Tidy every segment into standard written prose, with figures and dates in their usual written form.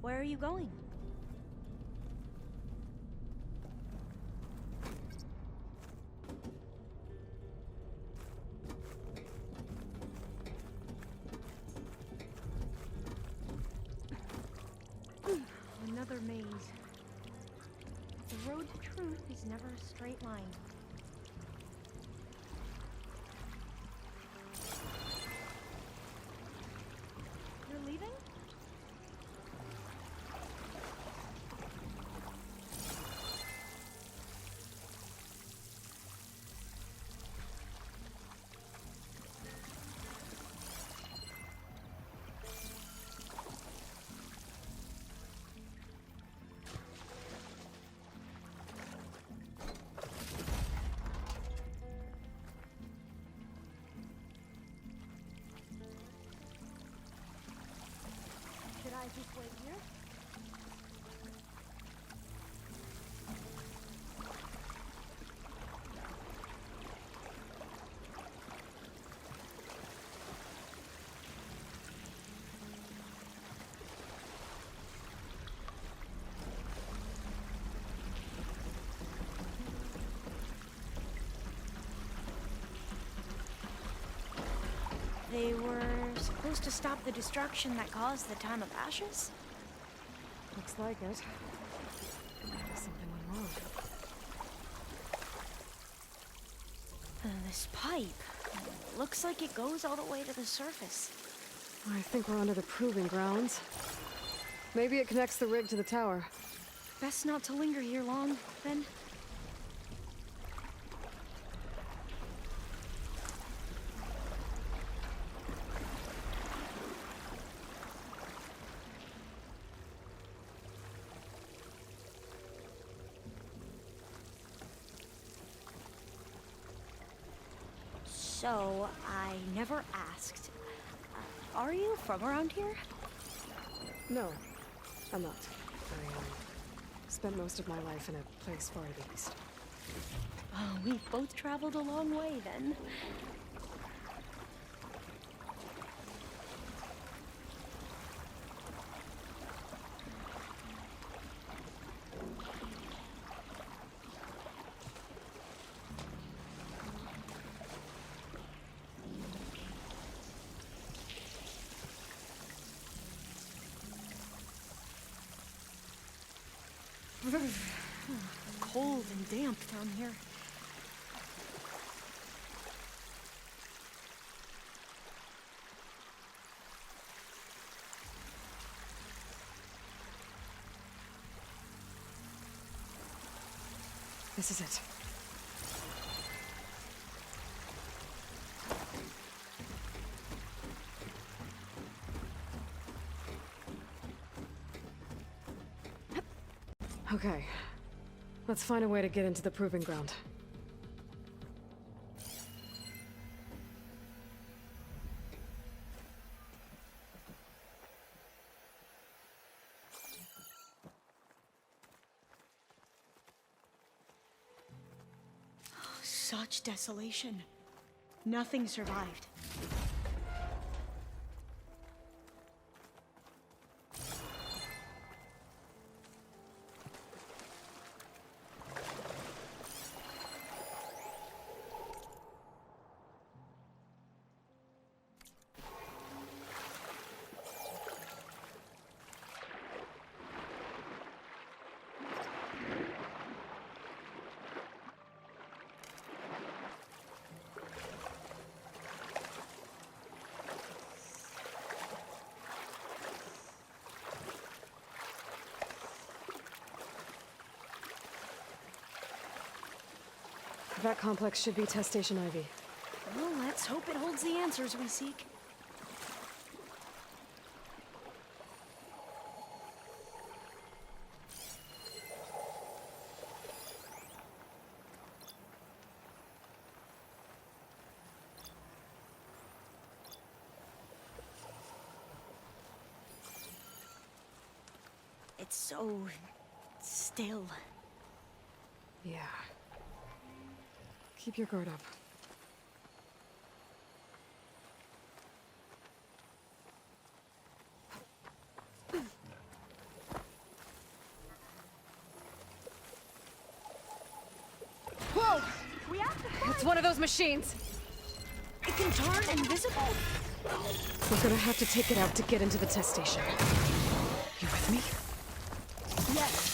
Where are you going? Another maze. The road to truth is never a straight line. You're leaving? Should I just wait here? They were supposed to stop the destruction that caused the Time of Ashes? Looks like it. Something went wrong. This pipe. Looks like it goes all the way to the surface. I think we're under the proving grounds. Maybe it connects the rig to the tower. Best not to linger here long, then. So, I never asked. Are you from around here? No, I'm not. I spent most of my life in a place far to the east. Oh, we've both traveled a long way, then. Cold and damp down here. This is it. Okay. Let's find a way to get into the proving ground. Such desolation. Nothing survived. That complex should be Test Station Ivy. Well, let's hope it holds the answers we seek. It's so still. Yeah. Keep your guard up. It's one of those machines! It can turn invisible? We're gonna have to take it out to get into the test station. You with me? Yes.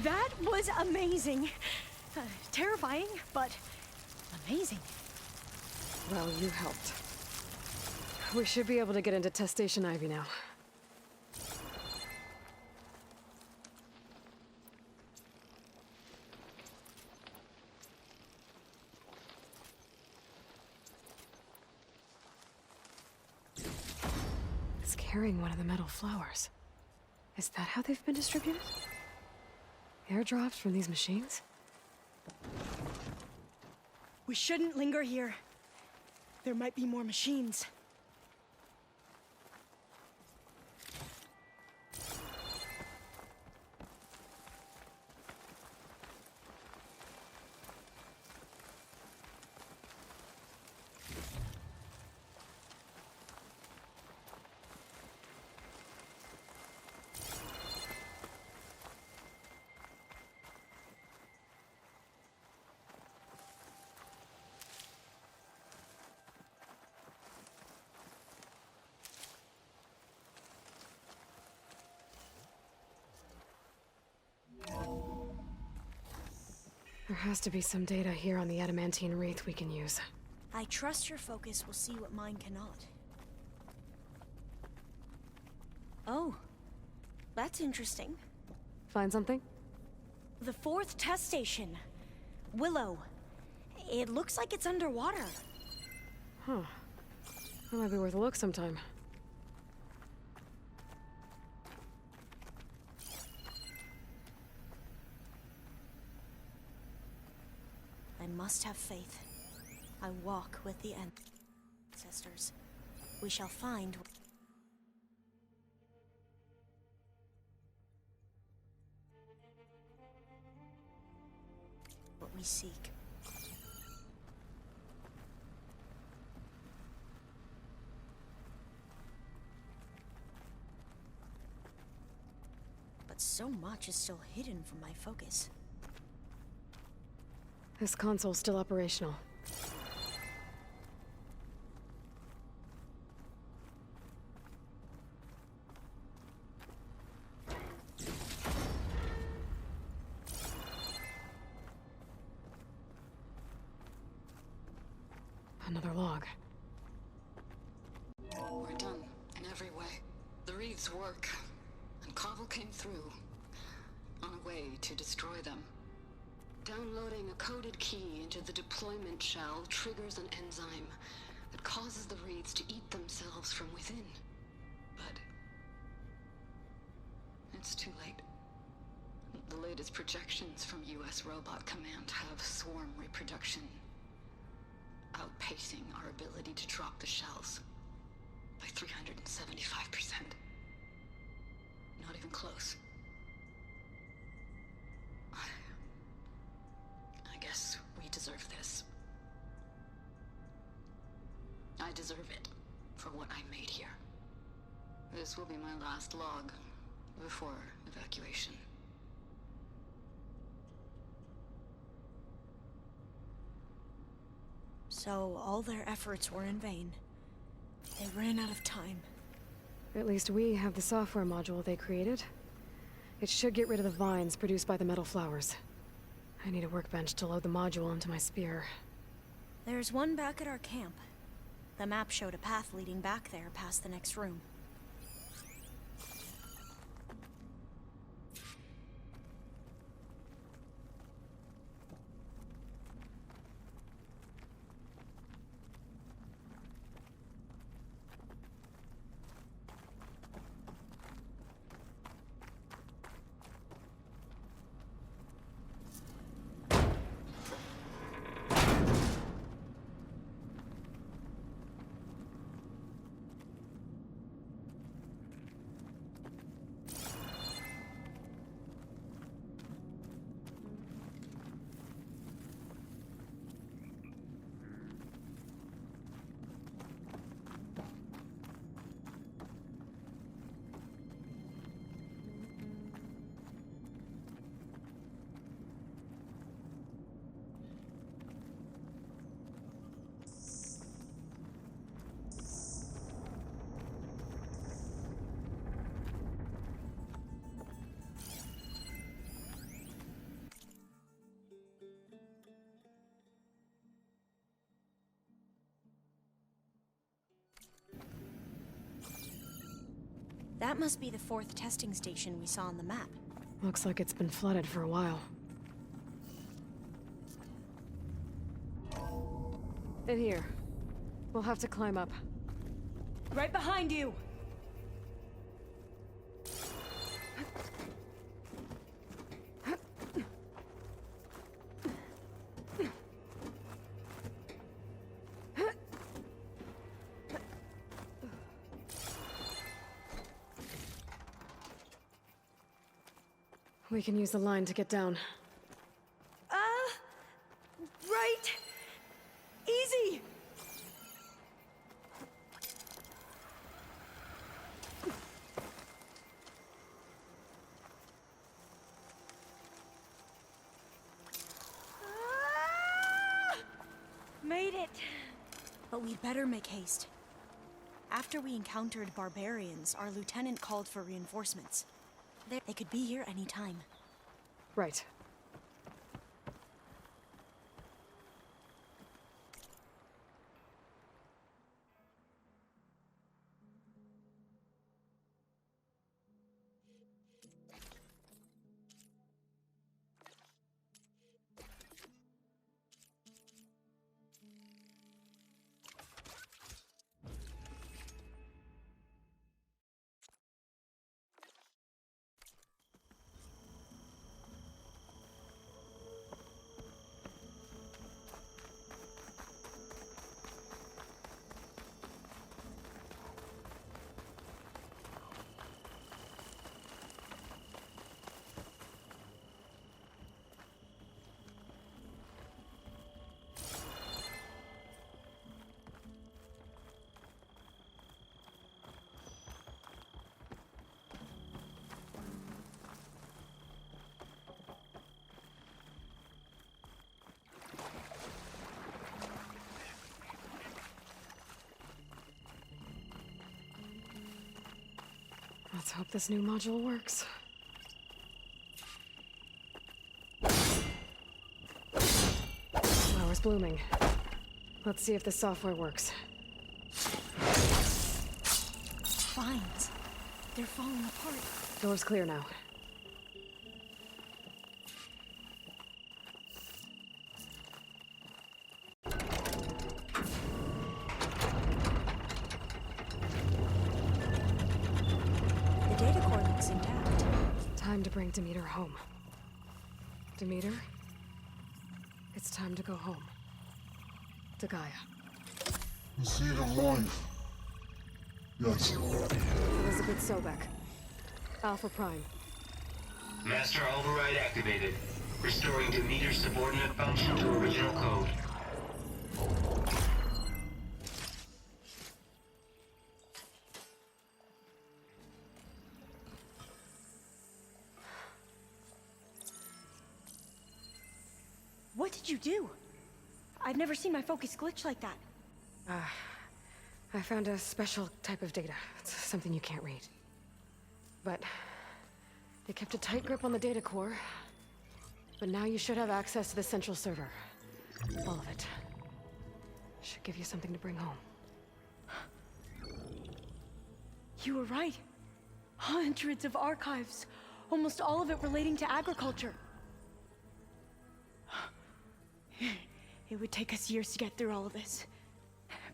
That was amazing. Terrifying, but amazing. Well, you helped. We should be able to get into Test Station Ivy now. It's carrying one of the metal flowers. Is that how they've been distributed? Airdrops from these machines? We shouldn't linger here. There might be more machines. There has to be some data here on the adamantine wraith we can use. I trust your focus will see what mine cannot. Oh, that's interesting. Find something? The fourth test station. Willow. It looks like it's underwater. Huh. That might be worth a look sometime. I must have faith. I walk with the ancestors. We shall find what we seek. But so much is still hidden from my focus. This console's still operational. Another log. We're done, in every way. The Reeves work, and Cobble came through, on a way to destroy them. Downloading a coded key into the deployment shell triggers an enzyme that causes the Reeds to eat themselves from within. But it's too late. The latest projections from US Robot Command have swarm reproduction outpacing our ability to drop the shells by 375%. Not even close. I guess we deserve this. I deserve it for what I made here. This will be my last log before evacuation. So all their efforts were in vain. They ran out of time. At least we have the software module they created. It should get rid of the vines produced by the metal flowers. I need a workbench to load the module into my spear. There's one back at our camp. The map showed a path leading back there past the next room. That must be the 4th testing station we saw on the map. Looks like it's been flooded for a while. In here. We'll have to climb up. Right behind you! We can use the line to get down. Right! Easy! Made it! But we'd better make haste. After we encountered barbarians, our lieutenant called for reinforcements. They could be here any time. Right. Let's hope this new module works. Flowers blooming. Let's see if the software works. Vines. They're falling apart. Door's clear now. The data core looks intact. Time to bring Demeter home. Demeter, it's time to go home. To Gaia. The seed of life. Yes. Elizabeth Sobek. Alpha Prime. Master override activated. Restoring Demeter's subordinate function to original code. What did you do? I've never seen my focus glitch like that. I found a special type of data. It's something you can't read. But they kept a tight grip on the data core. But now you should have access to the central server. All of it. Should give you something to bring home. You were right. Hundreds of archives. Almost all of it relating to agriculture. It would take us years to get through all of this.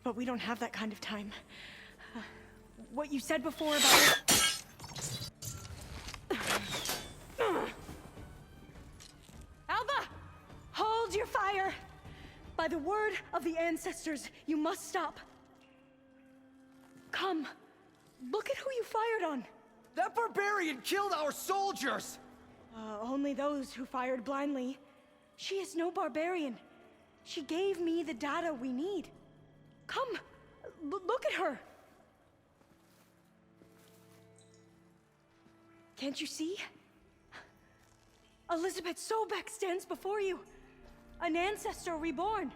But we don't have that kind of time. What you said before about Alba! Hold your fire! By the word of the ancestors, you must stop. Come. Look at who you fired on. That barbarian killed our soldiers! Only those who fired blindly. She is no barbarian. She gave me the data we need. Come, look at her. Can't you see? Elizabeth Sobek stands before you. An ancestor reborn.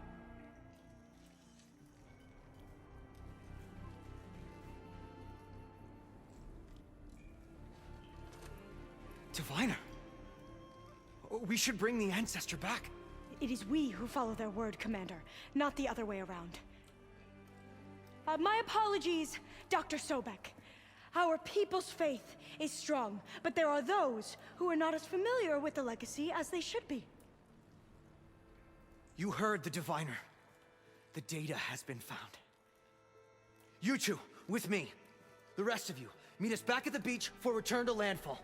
Diviner. We should bring the ancestor back. It is we who follow their word, Commander, not the other way around. My apologies, Dr. Sobek. Our people's faith is strong, but there are those who are not as familiar with the legacy as they should be. You heard the diviner. The data has been found. You two, with me. The rest of you, meet us back at the beach for return to landfall.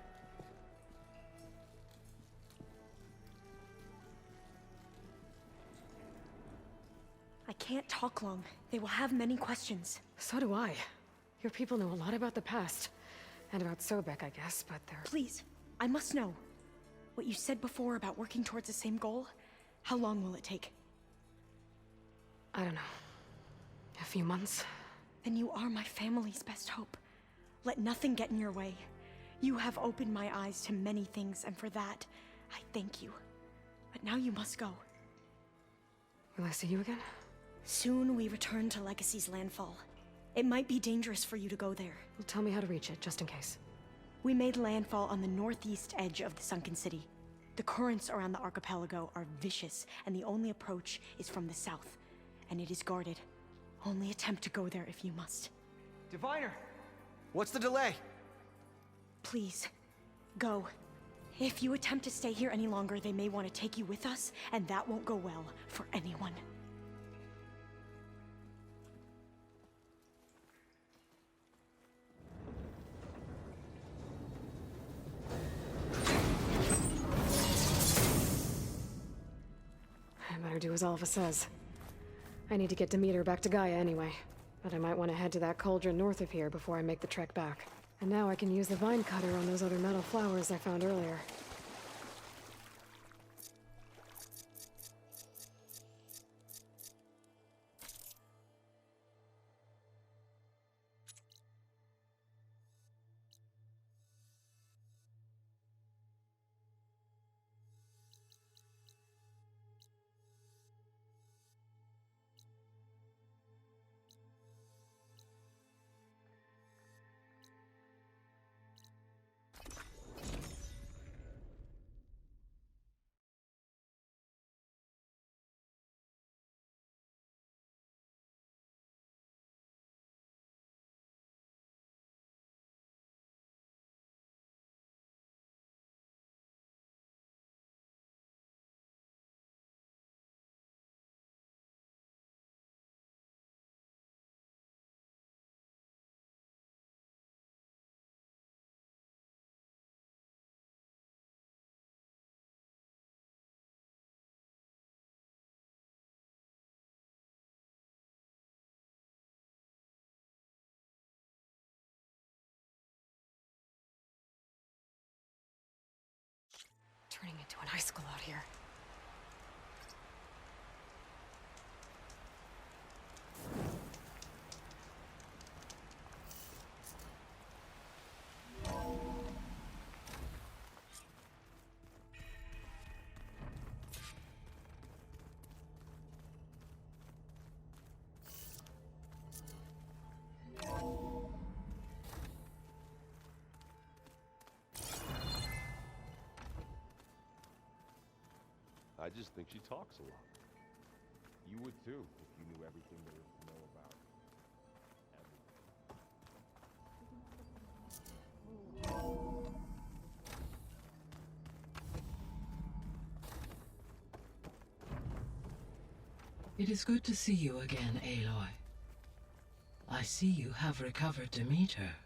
I can't talk long. They will have many questions. So do I. Your people know a lot about the past. And about Sobek, I guess, but they're... Please, I must know. What you said before about working towards the same goal, how long will it take? I don't know. A few months? Then you are my family's best hope. Let nothing get in your way. You have opened my eyes to many things, and for that, I thank you. But now you must go. Will I see you again? Soon we return to Legacy's landfall. It might be dangerous for you to go there. Well, tell me how to reach it, just in case. We made landfall on the northeast edge of the sunken city. The currents around the archipelago are vicious, and the only approach is from the south. And it is guarded. Only attempt to go there if you must. Diviner! What's the delay? Please, go. If you attempt to stay here any longer, they may want to take you with us, and that won't go well for anyone. I better do as Alpha says. I need to get Demeter back to Gaia anyway. But I might want to head to that cauldron north of here before I make the trek back. And now I can use the vine cutter on those other metal flowers I found earlier. high school out here. I just think she talks a lot. You would too, if you knew everything there is to know about It is good to see you again, Aloy. I see you have recovered Demeter.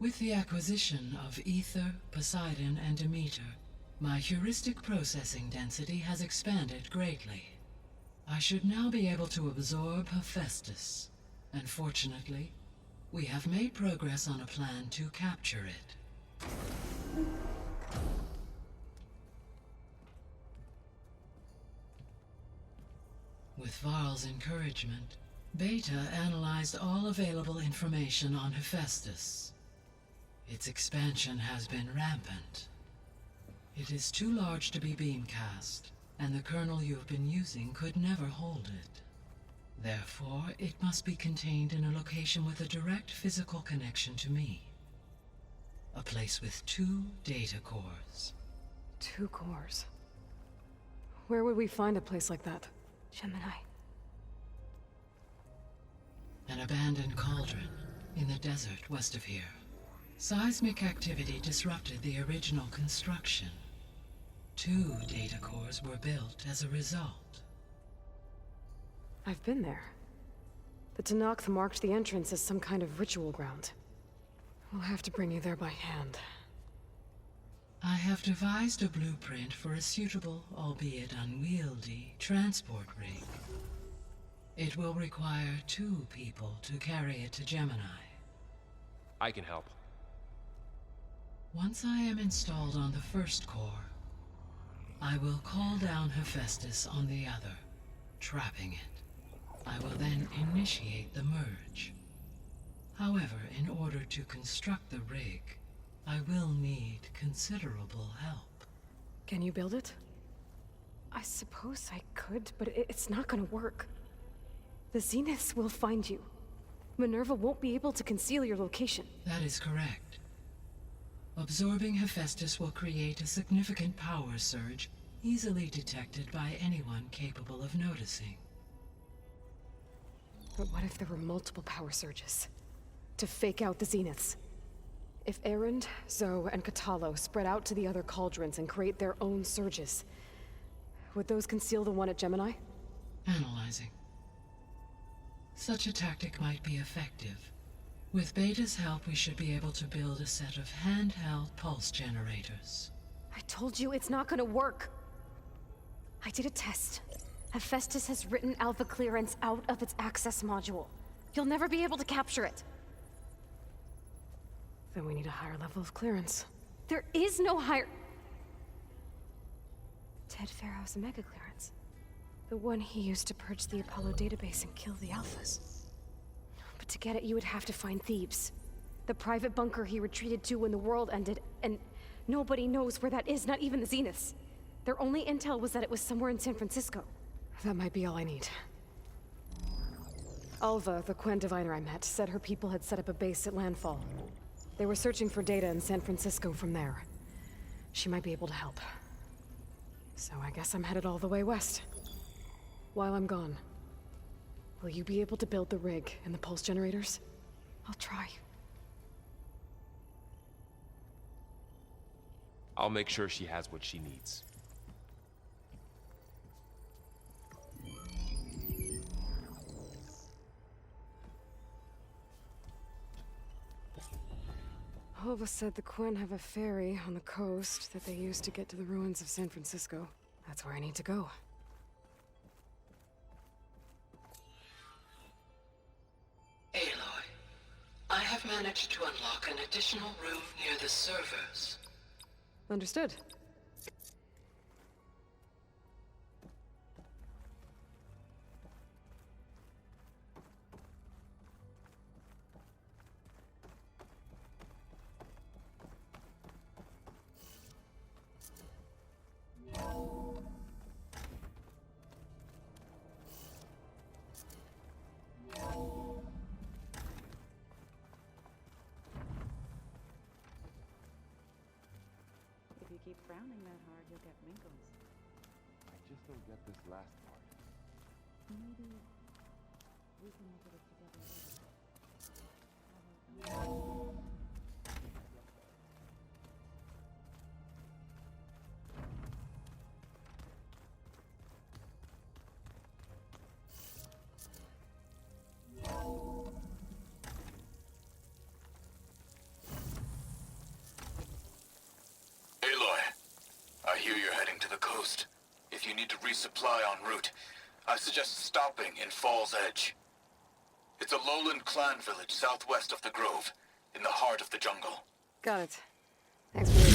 With the acquisition of Ether, Poseidon, and Demeter, my heuristic processing density has expanded greatly. I should now be able to absorb Hephaestus, and fortunately, we have made progress on a plan to capture it. With Varl's encouragement, Beta analyzed all available information on Hephaestus. Its expansion has been rampant. It is too large to be beamcast, and the kernel you have been using could never hold it. Therefore, it must be contained in a location with a direct physical connection to me. A place with 2 data cores. 2 cores? Where would we find a place like that? Gemini. An abandoned cauldron in the desert west of here. Seismic activity disrupted the original construction. 2 data cores were built as a result. I've been there. The Tenakth marked the entrance as some kind of ritual ground. We'll have to bring you there by hand. I have devised a blueprint for a suitable, albeit unwieldy, transport rig. It will require 2 people to carry it to Gemini. I can help. Once I am installed on the first core, I will call down Hephaestus on the other, trapping it. I will then initiate the merge. However, in order to construct the rig, I will need considerable help. Can you build it? I suppose I could, but it's not gonna work. The Zeniths will find you. Minerva won't be able to conceal your location. That is correct. Absorbing Hephaestus will create a significant power surge, easily detected by anyone capable of noticing. But what if there were multiple power surges? To fake out the Zeniths? If Erend, Zoe, and Katalo spread out to the other cauldrons and create their own surges, would those conceal the one at Gemini? Analyzing. Such a tactic might be effective. With Beta's help, we should be able to build a set of handheld pulse generators. I told you it's not gonna work. I did a test. Hephaestus has written Alpha clearance out of its access module. You'll never be able to capture it. Then we need a higher level of clearance. There is no higher... Ted Pharaoh's mega clearance. The one he used to purge the Apollo database and kill the Alphas. But to get it, you would have to find Thebes. The private bunker he retreated to when the world ended, and nobody knows where that is, not even the Zeniths. Their only intel was that it was somewhere in San Francisco. That might be all I need. Alva, the Quen diviner I met, said her people had set up a base at landfall. They were searching for data in San Francisco from there. She might be able to help. So I guess I'm headed all the way west. While I'm gone, will you be able to build the rig and the pulse generators? I'll try. I'll make sure she has what she needs. Hulva said the Quen have a ferry on the coast that they use to get to the ruins of San Francisco. That's where I need to go. Aloy, I have managed to unlock an additional room near the servers. Understood. If you keep frowning that hard, you'll get wrinkles. I just don't get this last part. Maybe we can look at it together later. Aloy, I hear you're heading to the coast. If you need to resupply en route, I suggest stopping in Fall's Edge. It's a lowland clan village southwest of the Grove, in the heart of the jungle. Got it. Thanks for